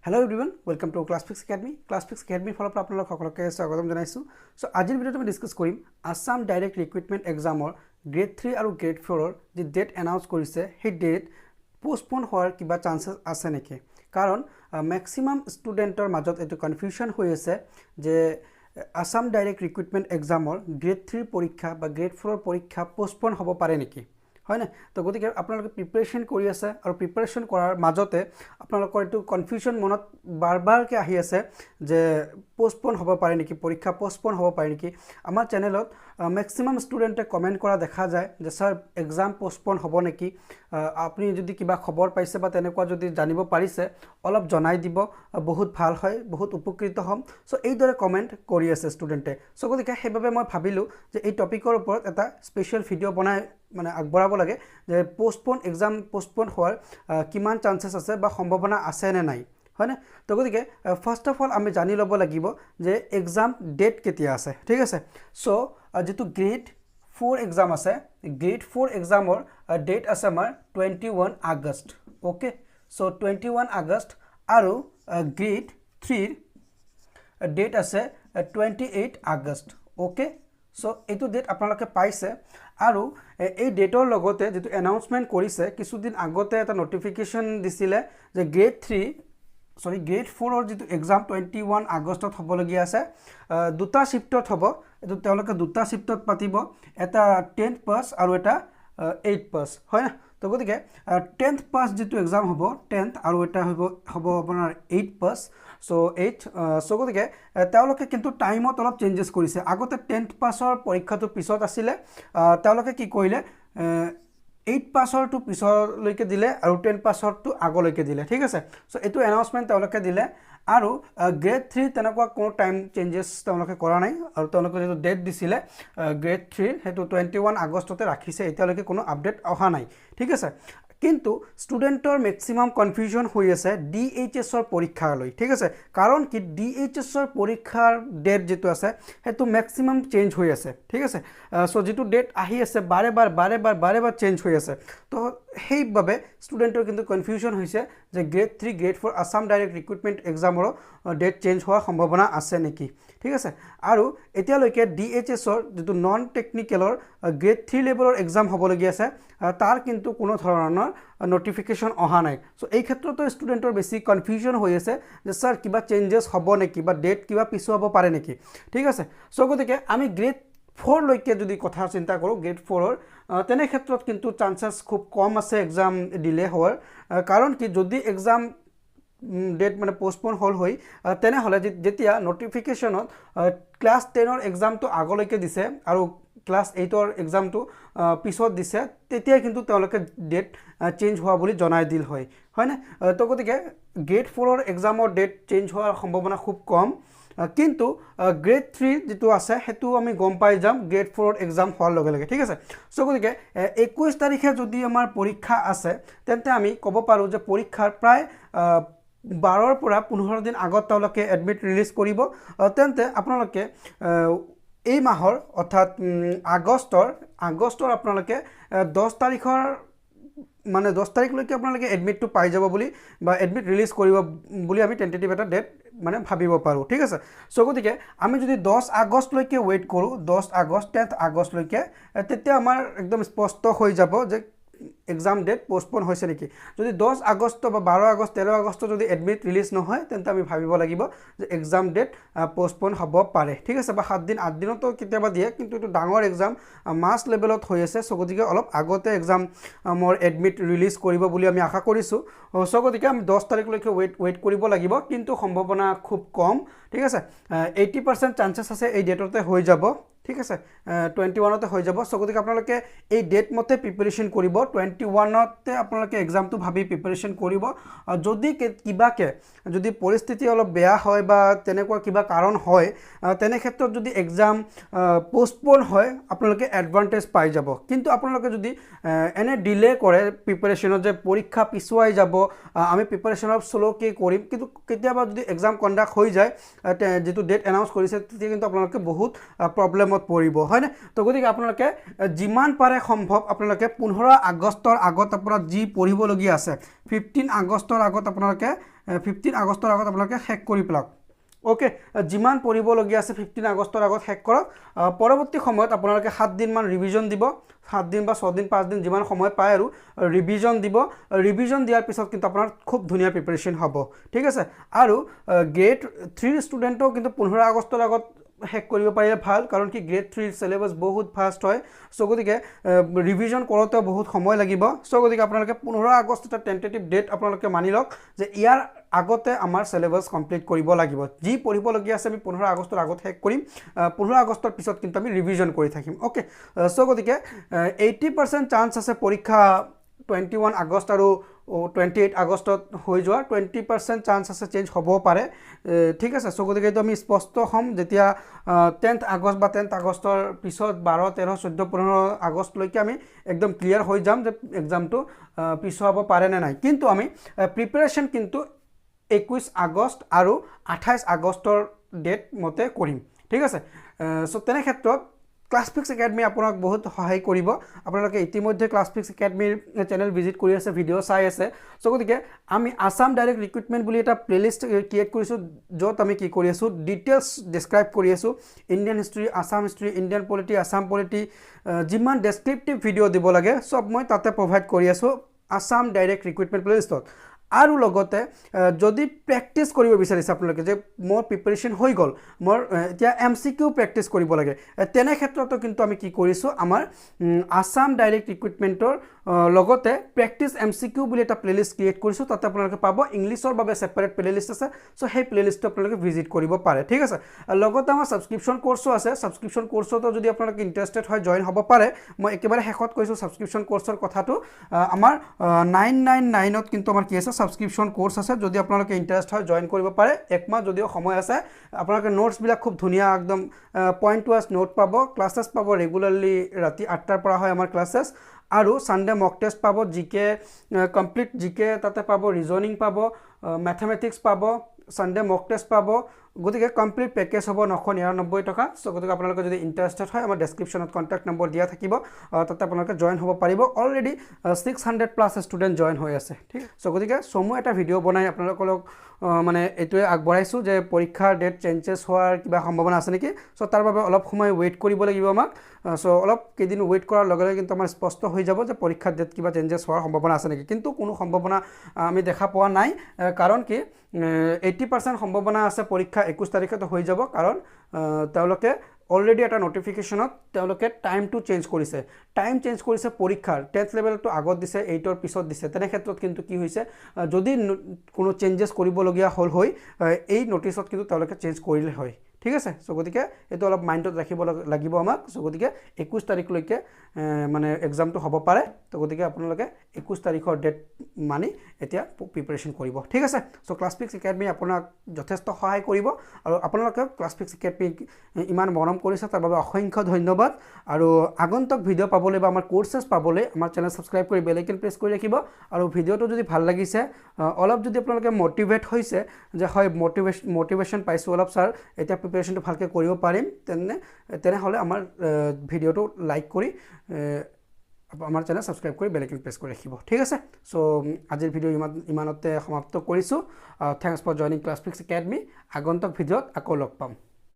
Hello everyone, welcome to Classfix Academy. Classfix Academy ফলৰ পৰা আপোনালোক সকলোকে স্বাগতম জনাইছো। সো আজিৰ ভিডিঅ'ত আমি ডিসকাস কৰিম আসাম ডাইৰেক্ট ৰিক্ৰুটমেন্ট এক্সামৰ গ্ৰেড 3 আৰু গ্ৰেড 4 ৰ যি ডেট এনাউন্স কৰিছে সেই ডেট পোষ্টপোন হোৱাৰ কিবা চান্সেস আছে নেকি? কাৰণ ম্যাক্সিমাম ষ্টুডেন্টৰ মাজত এটো কনফিউজন হৈ আছে যে আসাম ডাইৰেক্ট ৰিক্ৰুটমেন্ট এক্সামৰ গ্ৰেড 3 পৰীক্ষা বা গ্ৰেড 4 ৰ পৰীক্ষা পোষ্টপোন হ'ব পাৰে নেকি? হয় না তো গতিকে আপোনালোকে প্ৰিপাৰেচন কৰি আছে আৰু প্ৰিপাৰেচন কৰাৰ মাজতে আপোনালোকৰ এটো কনফিউজন মনত বাৰবাৰকে আহি আছে যে পোষ্টপোন হ'ব পাৰে নেকি পৰীক্ষা পোষ্টপোন হ'ব পাৰে নেকি আমাৰ চেনেলত ম্যাক্সিমাম ষ্টুডেন্টে কমেন্ট কৰা দেখা যায় যে স্যাৰ এক্সাম পোষ্টপোন হ'ব নেকি আপুনি যদি কিবা খবৰ পাইছে বা তেনেকুৱা যদি জানিব পাৰিছে অলপ জনাই দিব বহুত ভাল হয় বহুত উপকৃত হ'ম সো এই দৰে কমেন্ট কৰি আছে ষ্টুডেন্টে সো গতিকে হেইভাবে মই ভাবিলো যে এই টপিকৰ ওপৰত এটা স্পেশাল ভিডিও বনাই মানে আগবঢ়াব লাগে যে পোষ্টপোন এক্সাম পোষ্টপোন হোৱাৰ কিমান চান্সেস আছে বা সম্ভাৱনা আছে নে নাই হয় না তো গতিকে ফাৰ্স্ট অফ অল আমি জানি ল'ব লাগিব যে এক্সাম ডেট কেতিয়া আছে ঠিক আছে সো যেটো গ্ৰেড 4 এক্সাম আছে গ্ৰেড 4 এক্সামৰ ডেট আছে আমাৰ 21 আগষ্ট ওকে সো 21 আগষ্ট আৰু গ্ৰেড 3 ডেট আছে 28 আগষ্ট ওকে সো এটো ডেট আপোনালোকে পাইছে আৰু এই ডেটৰ লগতে যেটো এনাউন্সমেন্ট কৰিছে কিছুদিন আগতে এটা নটিফিকেশন দিছিলে যে গ্ৰেড 4 ৰ যেটো এক্সাম 21 আগষ্টত হ'বলগীয়া আছে দুটা শিফটত হ'ব এটো তেওঁলোকে দুটা শিফটত পাতিব এটা 10th পাস আৰু এটা 8th পাস হয় না তো গতিকে 10th পাস যেটো এক্সাম হ'ব 10th আৰু এটা হ'ব আপোনাৰ 8th পাস সো 8 সো গতিকে তেওঁলোকে কিন্তু টাইমত অলপ চেঞ্জেস কৰিছে আগতে 10th পাসৰ পৰীক্ষাটো পিছত আছিল তেওঁলোকে কি কৰিলে 8 পাসৰটো পিছলৈকে দিলে আৰু 10 পাসৰটো আগলৈকে দিলে ঠিক আছে সো এটো এনাউন্সমেন্ট তেওঁলোকে দিলে আৰু গ্ৰেড 3 তেনেকুৱা কোনো টাইম চেঞ্জেস তেওঁলোকে কৰা নাই আৰু তেওঁলোকে যেটো ডেট দিছিলে গ্ৰেড 3 হেতু 21 আগষ্টতে ৰাখিছে এতিয়ালৈকে কোনো আপডেট অহা নাই ঠিক আছে কিন্তু ষ্টুডেন্টৰ ম্যাক্সিমাম কনফিউজন হৈ আছে ডিএইচএস ৰ পৰীক্ষালৈ ঠিক আছে কাৰণ কি ডিএইচএস ৰ পৰীক্ষাৰ ডেট যেটো আছে হেতু ম্যাক্সিমাম চেঞ্জ হৈ আছে ঠিক আছে সো যেটো ডেট আহি আছে বাৰে বাৰ চেঞ্জ হৈ আছে তো হেইভাবে ষ্টুডেন্টৰ কিন্তু কনফিউজন হৈছে যে grade 3 grade 4 Assam direct recruitment এক্সামৰ ডেট চেঞ্জ হোৱাৰ সম্ভাৱনা আছে নেকি ঠিক আছে আৰু এতিয়ালৈকে ডিএইচএস ৰ যেটো নন টেকনিক্যালৰ গ্ৰেড 3 লেভেলৰ এক্সাম হ'বলগীয়া আছে তাৰ কিন্তু কোনো ধৰণৰ নটিফিকেশন অহা নাই সো এই ক্ষেত্ৰতো ষ্টুডেন্টৰ বেছি কনফিউজন হৈ আছে যে স্যাৰ কিবা চেঞ্জেস হ'ব নেকি বা ডেট কিবা পিছু হ'ব পাৰে নেকি ঠিক আছে সো গতিকে আমি গ্ৰেড 4 লৈকে যদি কথা চিন্তা কৰো গ্ৰেড 4 ৰ তেনে ক্ষেত্ৰত কিন্তু চান্সেস খুব কম আছে এক্সাম ডিলে হোৱাৰ কাৰণ কি যদি এক্সাম ডেট মানে পোষ্টপোন হল হৈ তেনে হলে যেতিয়া নটিফিকেশনত ক্লাস 10 ৰ এক্সামটো আগলৈকে দিছে আৰু ক্লাস 8 ৰ এক্সামটো পিছত দিছে তেতিয়া কিন্তু তেওঁলোকে ডেট চেঞ্জ হোৱা বুলি জনাই দিল হয় না তো গতিকে গ্ৰেড 4 ৰ এক্সামৰ ডেট চেঞ্জ হোৱাৰ সম্ভাৱনা খুব কম কিন্তু গ্ৰেড 3 যেটো আছে হেতু আমি গম পাই যাম গ্ৰেড 4 ৰ এক্সাম হোৱাৰ লগে লগে ঠিক আছে সো গতিকে 21 তাৰিখে যদি আমাৰ পৰীক্ষা আছে তেন্তে আমি ক'ব পাৰো যে পৰীক্ষাৰ প্ৰায় 12 ৰ পৰা 15 দিন আগত তেওঁলোকে এডমিট ৰিলিজ কৰিব তেন্তে আপোনালোকে এই মাহৰ অৰ্থাৎ আগষ্টৰ আপোনালোকে 10 তাৰিখৰ মানে 10 তাৰিখলৈকে আপোনালোকে এডমিটটো পাই যাব বুলি বা এডমিট ৰিলিজ কৰিব বুলি আমি টেন্টেটিভ এটা ডেট মানে ভাবিব পাৰো ঠিক আছে সো গতিকে আমি যদি 10 আগষ্ট লৈকে ওয়েট কৰো 10 আগষ্ট 10th আগষ্ট লৈকে তেতিয়া আমাৰ একদম স্পষ্ট হৈ যাব যে এক্সাম ডেট পোষ্টপোন হৈছে নেকি যদি 10 আগষ্ট বা 12 আগষ্ট 13 আগষ্ট যদি এডমিট ৰিলিজ নহয় তেন্তে আমি ভাবিব লাগিব যে এক্সাম ডেট পোষ্টপোন হ'ব পাৰে ঠিক আছে বা 7 দিন 8 দিনতো কেতিয়াবা দিয়ে কিন্তু এটো ডাঙৰ এক্সাম মাস লেভেলত হৈ আছে সো গতিকে অলপ আগতে এক্সাম মোৰ এডমিট ৰিলিজ কৰিব বুলি আমি আশা কৰিছো সো গতিকে আমি 10 তাৰিখলৈকে ওয়েট কৰিব লাগিব কিন্তু সম্ভাৱনা খুব কম ঠিক আছে 80% চান্সেস আছে এই ডেটতে হৈ যাব ঠিক আছে 21 তে হৈ যাব সো গতিকে আপোনালোকে এই ডেট মতে প্ৰিপাৰেচন কৰিব 21 তে আপোনালোকে এক্সামটো ভাবি প্ৰিপাৰেচন কৰিব যদি কিবাকে যদি পৰিস্থিতি অলপ বেয়া হয় বা তেনেকুৱা কিবা কাৰণ হয় তেনে ক্ষেত্ৰত যদি এক্সাম পোষ্টপোন হয় আপোনালোকে এডভান্টেজ পাই যাব কিন্তু আপোনালোকে যদি এনে ডিলে কৰে প্ৰিপাৰেচনত যে পৰীক্ষা পিছুৱাই যাব আমি প্ৰিপাৰেচন অফ স্লোকে কৰিম কিন্তু কেতিয়াবা যদি এক্সাম কন্ডাক্ট হৈ যায় যেটো ডেট এনাউন্স কৰিছে তেতিয়া কিন্তু আপোনালোকে বহুত প্ৰবলেম টাইমত পৰিব হয়নে তো গতিকে আপোনালোকে যিমান পাৰে সম্ভৱ আপোনালোকে 15 আগষ্টৰ আগত আপোনাৰ যি পঢ়িবলগীয়া আছে 15 আগষ্টৰ আগত আপোনালোকে 15 আগষ্টৰ আগত আপোনালোকে শেষ কৰি পেলাওক ওকে যিমান পঢ়িবলগীয়া আছে 15 আগষ্টৰ আগত শেষ কৰক পৰৱৰ্তী সময়ত আপোনালোকে 7 দিন মান ৰিভিজন দিব 7 দিন বা 6 দিন 5 দিন যিমান সময় পায় আৰু ৰিভিজন দিব ৰিভিজন দিয়াৰ পিছত কিন্তু আপোনাৰ খুব ধুনীয়া প্ৰিপাৰেচন হ'ব ঠিক আছে আৰু গ্ৰেড 3 ষ্টুডেণ্টও কিন্তু 15 আগষ্টৰ আগত শেষ কৰিব পাৰিলে ভাল কাৰণ কি গ্ৰেড 3 সিলেবাস বহুত ফাষ্ট হয় সো গতিকে ৰিভিজন কৰোতে বহুত সময় লাগিব সো গতিকে আপোনালোকে 15 আগষ্ট এটা টেন্টেটিভ ডেট আপোনালোকে মানি লওক যে ইয়াৰ আগতে আমাৰ সিলেবাস কমপ্লিট কৰিব লাগিব যি পঢ়িবলগীয়া আছে আমি 15 আগষ্টৰ আগত শেষ কৰিম 15 আগষ্টৰ পিছত কিন্তু আমি ৰিভিজন কৰি থাকিম ওকে সো গতিকে 80% চান্স আছে পৰীক্ষা 21 আগষ্ট আৰু 28 আগষ্টত হৈ যোৱাৰ 20% চান্স আছে চেঞ্জ হ'ব পাৰে ঠিক আছে সো গতিকে এইটো আমি স্পষ্ট হম যেতিয়া 10th আগষ্ট বা 10th আগষ্টৰ পিছত 12 13 14 15 আগষ্ট লৈকে আমি একদম ক্লিয়াৰ হৈ যাম যে এক্সামটো পিছুৱাব পাৰে নে নাই কিন্তু আমি প্ৰিপাৰেচন কিন্তু 21 আগষ্ট আৰু 28 আগষ্টৰ ডেট মতে কৰিম ঠিক আছে সো তেনে ক্ষেত্ৰত ক্লাছফিক্স একাডেমি আপোনাক বহুত সহায় কৰিব আপোনালোকে ইতিমধ্যে ক্লাছফিক্স একাডেমিৰ চেনেল ভিজিট কৰি আছে ভিডিও চাই আছে সো গতিকে আমি আসাম ডাইৰেক্ট ৰিক্ৰুটমেণ্ট বুলি এটা প্লেলিষ্ট ক্ৰিয়েট কৰিছোঁ য'ত আমি কি কৰি আছোঁ ডিটেইলছ ডেছক্ৰাইব কৰি আছোঁ Indian history Assam history Indian polity Assam polity যিমান ডেছক্ৰিপটিভ ভিডিঅ' দিব লাগে সব মই তাতে প্ৰভাইড কৰি আছোঁ আসাম ডাইৰেক্ট ৰিক্ৰুটমেণ্ট প্লেলিষ্টত আৰু লগতে যদি প্ৰেক্টিছ কৰিব বিচাৰিছে আপোনালোকে যে মোৰ প্ৰিপাৰেচন হৈ গ'ল মোৰ এতিয়া এমচিকিউ প্ৰেক্টিছ কৰিব লাগে তেনে ক্ষেত্ৰতো কিন্তু আমি কি কৰিছোঁ আমাৰ আসাম ডাইৰেক্ট ৰিক্ৰুটমেণ্টৰ লগতে প্ৰেক্টিছ এমচিকিউ বুলি এটা প্লেলিষ্ট ক্ৰিয়েট কৰিছোঁ তাতে আপোনালোকে পাব ইংলিছৰ বাবে সেপাৰেট প্লেলিষ্ট আছে সো সেই প্লেলিষ্টটো আপোনালোকে ভিজিট কৰিব পাৰে ঠিক আছে লগতে আমাৰ সাবস্ক্ৰিপশ্যন কোৰ্সো আছে সাবস্ক্ৰিপশ্যন কোৰ্সতো যদি আপোনালোকে ইন্টাৰেষ্টেড হয় জয়েন হ'ব পাৰে মই একেবাৰে শেষত কৈছোঁ সাবস্ক্ৰিপশ্যন কোৰ্সৰ কথাটো আমাৰ 999 ত কিন্তু আমাৰ কি আছে সাবস্ক্ৰিপশ্যন কোৰ্স আছে যদি আপোনালোকে ইন্টাৰেষ্ট হয় জয়েন কৰিব পাৰে এক মাহ যদিও সময় আছে আপোনালোকে নোটছ বিলাক খুব ধুনীয়া একদম পইণ্ট ৱাইজ নোট পাব ক্লাसेस পাব ৰেগুলাৰলি ৰাতি 8টাৰ পৰা হয় আমাৰ ক্লাसेस আৰু সানডে মক টেষ্ট পাব জিকে কমপ্লিট জিকে তাতে পাব ৰিজনিং পাব ম্যাথমেটিক্স পাব সানডে মক টেষ্ট পাব গতিকে কমপ্লিট পেকেজ হ'ব 999 টকা সো গতিকে আপোনালোকে যদি ইন্টাৰেষ্টেড হয় আমাৰ ডেসক্ৰিপচনত কন্টাক্ট নম্বৰ দিয়া থাকিব তাতে আপোনালোকে জয়েন হ'ব পাৰিব অলৰেডি 600 প্লাস ষ্টুডেন্ট জয়েন হৈ আছে ঠিক সো গতিকে সমু এটা ভিডিও বনাই আপোনালোকক মানে এটোৱে আগবঢ়াইছো যে পৰীক্ষাৰ ডেট চেঞ্জেছ হোৱাৰ কিবা সম্ভাৱনা আছে নেকি সো তাৰ বাবে অলপ সময় ওয়েট কৰিব লাগিব আমাক সো অলপ কেদিন ওয়েট কৰাৰ লগে লগে কিন্তু আমাৰ স্পষ্ট হৈ যাব যে পৰীক্ষাৰ ডেট কিবা চেঞ্জেছ হোৱাৰ সম্ভাৱনা আছে নেকি কিন্তু কোনো সম্ভাৱনা আমি দেখা পোৱা নাই কাৰণ কি 80% সম্ভাৱনা আছে পৰীক্ষা 21 তাৰিখতে হৈ যাব কাৰণ তেওঁলোকে অলৰেডি এটা নোটিফিকেশনত তেওঁলোকে টাইমটো চেঞ্জ কৰিছে টাইম চেঞ্জ কৰিছে পৰীক্ষাৰ 10th লেভেলটো আগত দিছে 8ৰ পিছত দিছে তেনে ক্ষেত্ৰত কিন্তু কি হৈছে যদি কোনো চেঞ্জেছ কৰিবলগীয়া হল হৈ এই নোটিছত কিন্তু তেওঁলোকে চেঞ্জ কৰিলে হয় ঠিক আছে সো গতিকে এটো অলপ মাইন্ডত ৰাখিব লাগিব আমাক সো গতিকে 21 তাৰিখ লৈকে মানে এক্সামটো হ'ব পাৰে তো গতিকে আপোনালোকে 21 তাৰিখৰ ডেট মানি এতিয়া প্ৰিপাৰেচন কৰিব ঠিক আছে সো ক্লাছফিক্স একাডেমি আপোনাক যথেষ্ট সহায় কৰিব আৰু আপোনালোকে ক্লাছফিক্স একাডেমি ইমান মৰম কৰিছে তাৰ বাবে অসংখ্য ধন্যবাদ আৰু আগন্তুক ভিডিও পাবলৈ বা আমাৰ কোৰ্সেছ পাবলৈ আমাৰ চেনেল সাবস্ক্ৰাইব কৰি বেল আইকন প্ৰেছ কৰি ৰাখিব আৰু ভিডিওটো যদি ভাল লাগিছে অলপ যদি আপোনালোকে মোটিভেট হৈছে যে হয় মোটিভেশন পাইছো অলপ স্যাৰ এটা প্ৰিপাৰেচনটো ভালকে কৰিব পাৰিম তেনে হলে আমাৰ ভিডিওটো লাইক কৰি আমাৰ চেনেল সাবস্ক্ৰাইব কৰি বেল আইকন প্ৰেছ কৰি ৰাখিব ঠিক আছে সো আজিৰ ভিডিও ইমানতে সমাপ্ত কৰিছো থ্যাঙ্কস ফৰ জয়নিং ক্লাছফিক্স একাডেমি আগন্তুক ভিডিওত আকৌ লগ পাম